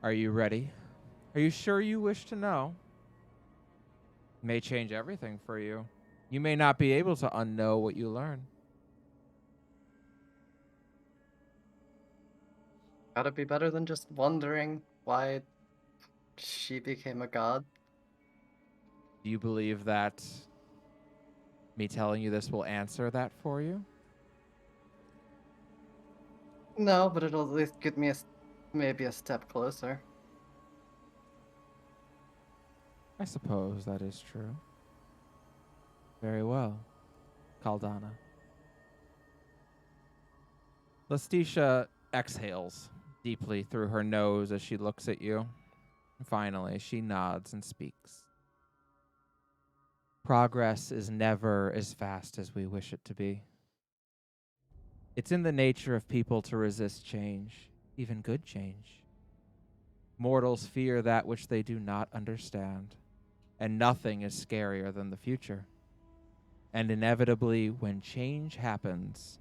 Are you ready? Are you sure you wish to know? It may change everything for you. You may not be able to unknow what you learn. Gotta be better than just wondering why she became a god. Do you believe that me telling you this will answer that for you? No, but it'll at least get me maybe a step closer. I suppose that is true. Very well, Caldana. Lustitia exhales deeply through her nose as she looks at you. Finally, she nods and speaks. Progress is never as fast as we wish it to be. It's in the nature of people to resist change, even good change. Mortals fear that which they do not understand, and nothing is scarier than the future. And inevitably, when change happens,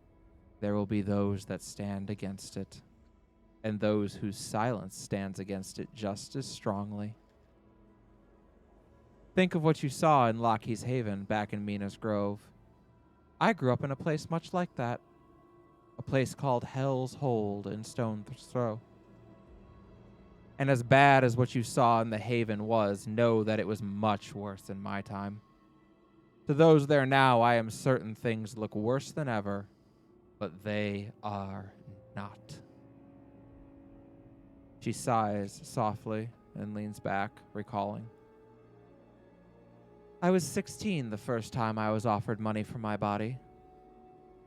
there will be those that stand against it, and those whose silence stands against it just as strongly. Think of what you saw in Lockheed's Haven back in Mina's Grove. I grew up in a place much like that, a place called Hell's Hold in Stone's Throw. And as bad as what you saw in the Haven was, know that it was much worse in my time. To those there now, I am certain things look worse than ever, but they are not. She sighs softly and leans back, recalling. I was 16 the first time I was offered money for my body.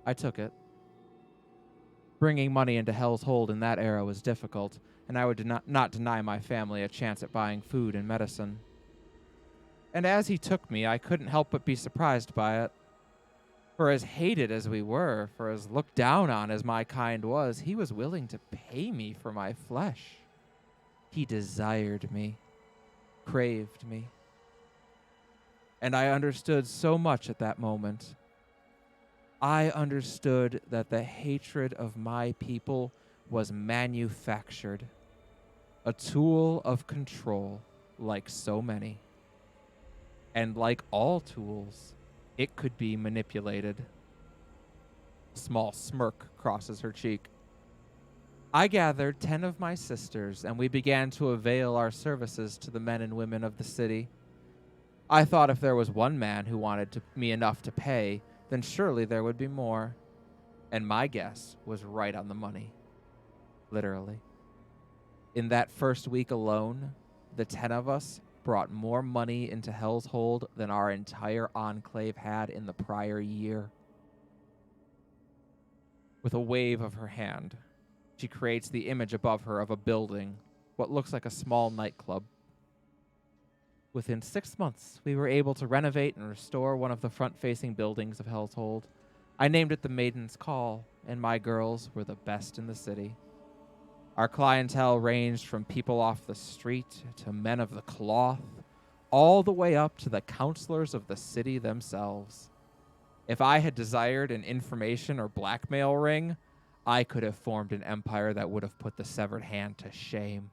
I took it. Bringing money into Hell's Hold in that era was difficult, and I would not deny my family a chance at buying food and medicine. And as he took me, I couldn't help but be surprised by it. For as hated as we were, for as looked down on as my kind was, he was willing to pay me for my flesh. He desired me, craved me. And I understood so much at that moment. I understood that the hatred of my people was manufactured, a tool of control like so many. And like all tools, it could be manipulated. A small smirk crosses her cheek. I gathered 10 of my sisters, and we began to avail our services to the men and women of the city. I thought if there was one man who wanted me enough to pay, then surely there would be more. And my guess was right on the money. Literally. In that first week alone, the 10 of us brought more money into Hell's Hold than our entire enclave had in the prior year. With a wave of her hand, she creates the image above her of a building, what looks like a small nightclub. Within 6 months, we were able to renovate and restore one of the front-facing buildings of Hell's Hold. I named it the Maiden's Call, and my girls were the best in the city. Our clientele ranged from people off the street to men of the cloth, all the way up to the counselors of the city themselves. If I had desired an information or blackmail ring, I could have formed an empire that would have put the severed hand to shame.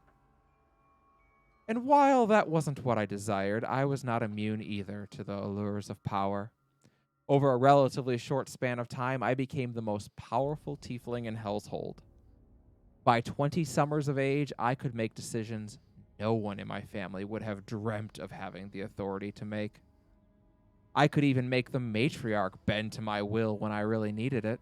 And while that wasn't what I desired, I was not immune either to the allures of power. Over a relatively short span of time, I became the most powerful tiefling in Hell's Hold. By 20 summers of age, I could make decisions no one in my family would have dreamt of having the authority to make. I could even make the matriarch bend to my will when I really needed it.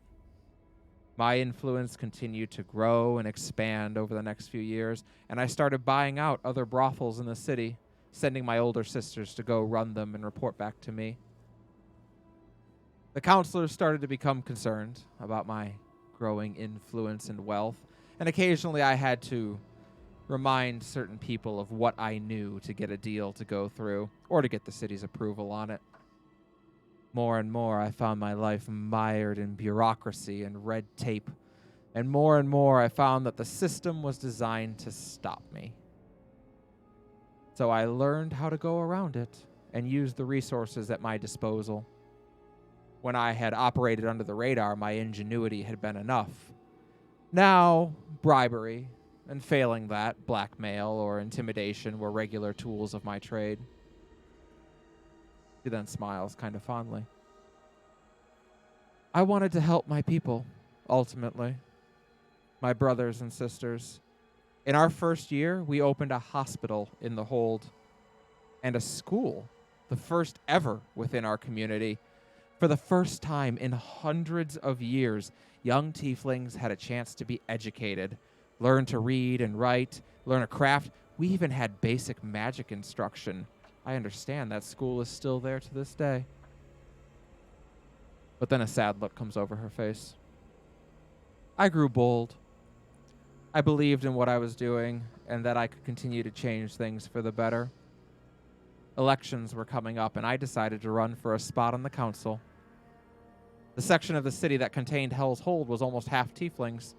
My influence continued to grow and expand over the next few years, and I started buying out other brothels in the city, sending my older sisters to go run them and report back to me. The counselors started to become concerned about my growing influence and wealth, and occasionally I had to remind certain people of what I knew to get a deal to go through or to get the city's approval on it. More and more, I found my life mired in bureaucracy and red tape, and more, I found that the system was designed to stop me. So I learned how to go around it and use the resources at my disposal. When I had operated under the radar, my ingenuity had been enough. Now, bribery, and failing that, blackmail or intimidation were regular tools of my trade. She then smiles kind of fondly. I wanted to help my people, ultimately. My brothers and sisters. In our first year, we opened a hospital in the hold and a school, the first ever within our community. For the first time in hundreds of years, young tieflings had a chance to be educated, learn to read and write, learn a craft. We even had basic magic instruction. I understand that school is still there to this day. But then a sad look comes over her face. I grew bold. I believed in what I was doing and that I could continue to change things for the better. Elections were coming up, and I decided to run for a spot on the council. The section of the city that contained Hell's Hold was almost half tieflings.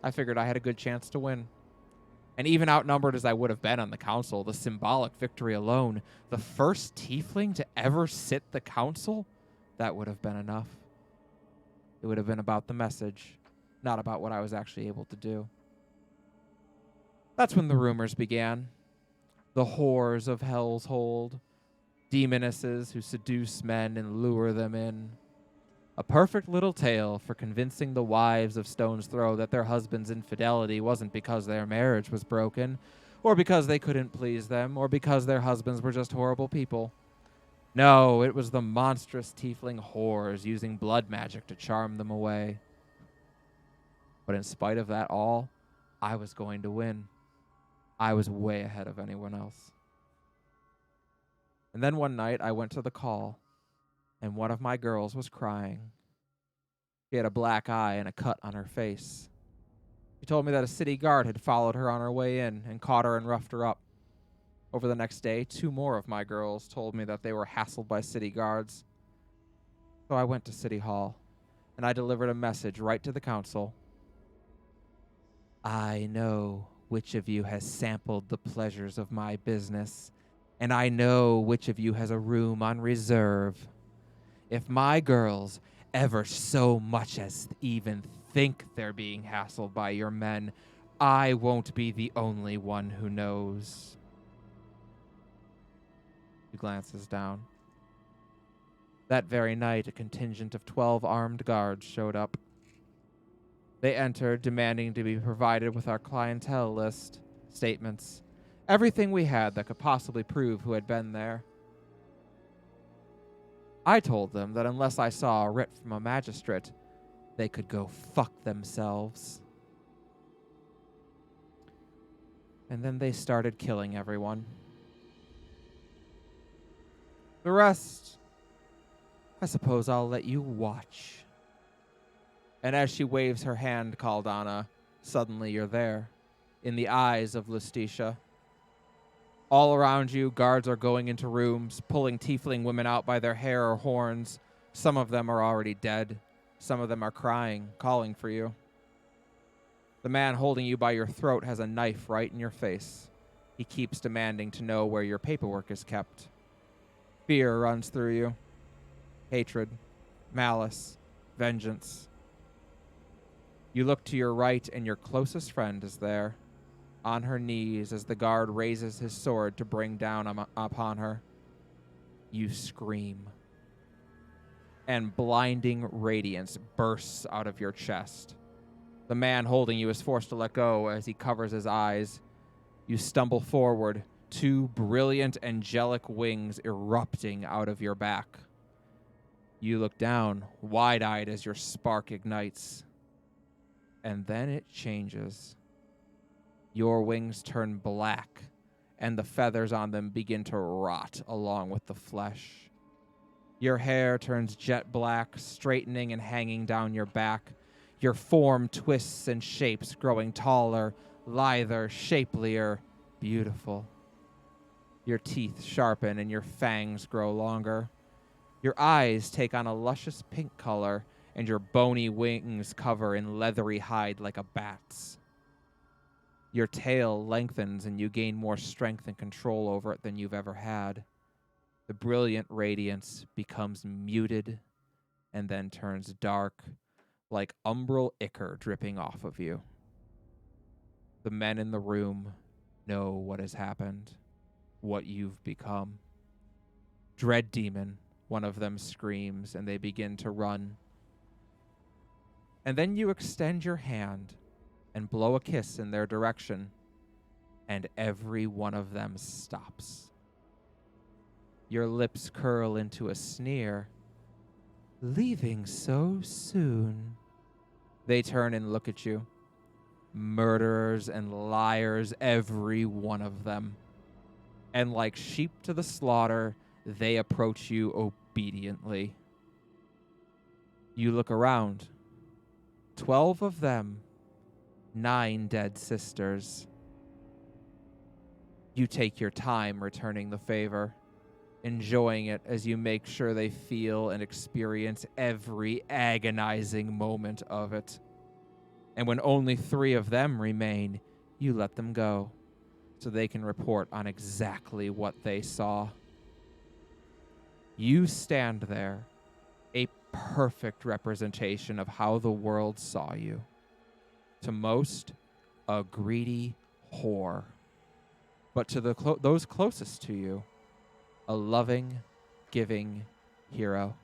I figured I had a good chance to win. And even outnumbered as I would have been on the council, the symbolic victory alone, the first tiefling to ever sit the council, that would have been enough. It would have been about the message, not about what I was actually able to do. That's when the rumors began. The whores of Hell's Hold, demonesses who seduce men and lure them in. A perfect little tale for convincing the wives of Stone's Throw that their husband's infidelity wasn't because their marriage was broken, or because they couldn't please them, or because their husbands were just horrible people. No, it was the monstrous tiefling whores using blood magic to charm them away. But in spite of that all, I was going to win. I was way ahead of anyone else. And then one night I went to the call, and one of my girls was crying. She had a black eye and a cut on her face. She told me that a city guard had followed her on her way in and caught her and roughed her up. Over the next day, 2 more of my girls told me that they were hassled by city guards. So I went to City Hall, and I delivered a message right to the council. I know which of you has sampled the pleasures of my business, and I know which of you has a room on reserve. If my girls ever so much as even think they're being hassled by your men, I won't be the only one who knows. He glances down. That very night, a contingent of 12 armed guards showed up. They entered, demanding to be provided with our clientele list, statements, everything we had that could possibly prove who had been there. I told them that unless I saw a writ from a magistrate, they could go fuck themselves. And then they started killing everyone. The rest, I suppose I'll let you watch. And as she waves her hand, Caldana, suddenly you're there, in the eyes of Lustitia. All around you, guards are going into rooms, pulling tiefling women out by their hair or horns. Some of them are already dead. Some of them are crying, calling for you. The man holding you by your throat has a knife right in your face. He keeps demanding to know where your paperwork is kept. Fear runs through you. Hatred, malice, vengeance. You look to your right and your closest friend is there, on her knees as the guard raises his sword to bring down upon her. You scream. And blinding radiance bursts out of your chest. The man holding you is forced to let go as he covers his eyes. You stumble forward, 2 brilliant angelic wings erupting out of your back. You look down, wide-eyed as your spark ignites. And then it changes. Your wings turn black, and the feathers on them begin to rot along with the flesh. Your hair turns jet black, straightening and hanging down your back. Your form twists and shapes, growing taller, lither, shapelier, beautiful. Your teeth sharpen and your fangs grow longer. Your eyes take on a luscious pink color, and your bony wings cover in leathery hide like a bat's. Your tail lengthens and you gain more strength and control over it than you've ever had. The brilliant radiance becomes muted and then turns dark, like umbral ichor dripping off of you. The men in the room know what has happened, what you've become. Dread Demon, one of them screams, and they begin to run. And then you extend your hand and blow a kiss in their direction, and every one of them stops. Your lips curl into a sneer. Leaving so soon. They turn and look at you. Murderers and liars, every one of them. And like sheep to the slaughter, they approach you obediently. You look around. 12 of them, 9 dead sisters. You take your time returning the favor, enjoying it as you make sure they feel and experience every agonizing moment of it. And when only 3 of them remain, you let them go so they can report on exactly what they saw. You stand there, a perfect representation of how the world saw you. To most, a greedy whore. But to those closest to you, a loving, giving hero.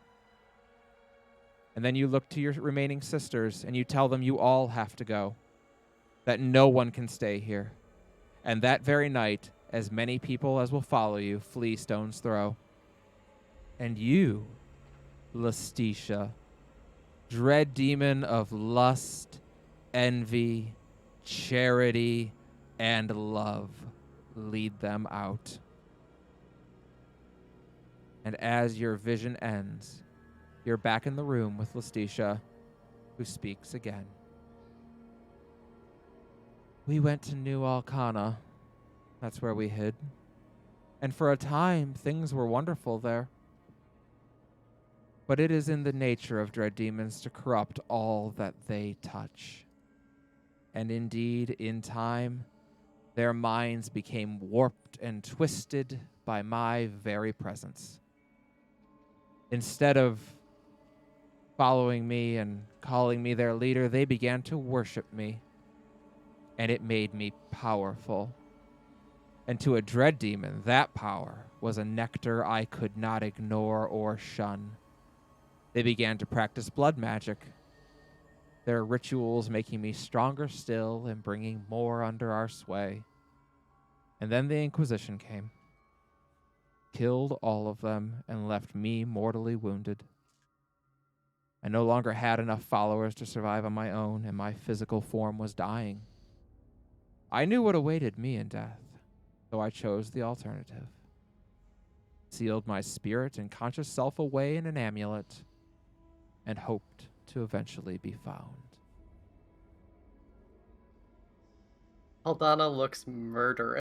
And then you look to your remaining sisters and you tell them you all have to go, that no one can stay here. And that very night, as many people as will follow you flee Stone's Throw. And you, Lustitia, dread demon of lust, envy, charity, and love, lead them out. And as your vision ends, you're back in the room with Lustitia, who speaks again. We went to New Alcana. That's where we hid. And for a time, things were wonderful there. But it is in the nature of dread demons to corrupt all that they touch. And indeed, in time, their minds became warped and twisted by my very presence. Instead of following me and calling me their leader, they began to worship me. And it made me powerful. And to a dread demon, that power was a nectar I could not ignore or shun. They began to practice blood magic, their rituals making me stronger still and bringing more under our sway. And then the Inquisition came, killed all of them, and left me mortally wounded. I no longer had enough followers to survive on my own, and my physical form was dying. I knew what awaited me in death, so I chose the alternative. Sealed my spirit and conscious self away in an amulet, and hoped to eventually be found. Aldana looks murderous.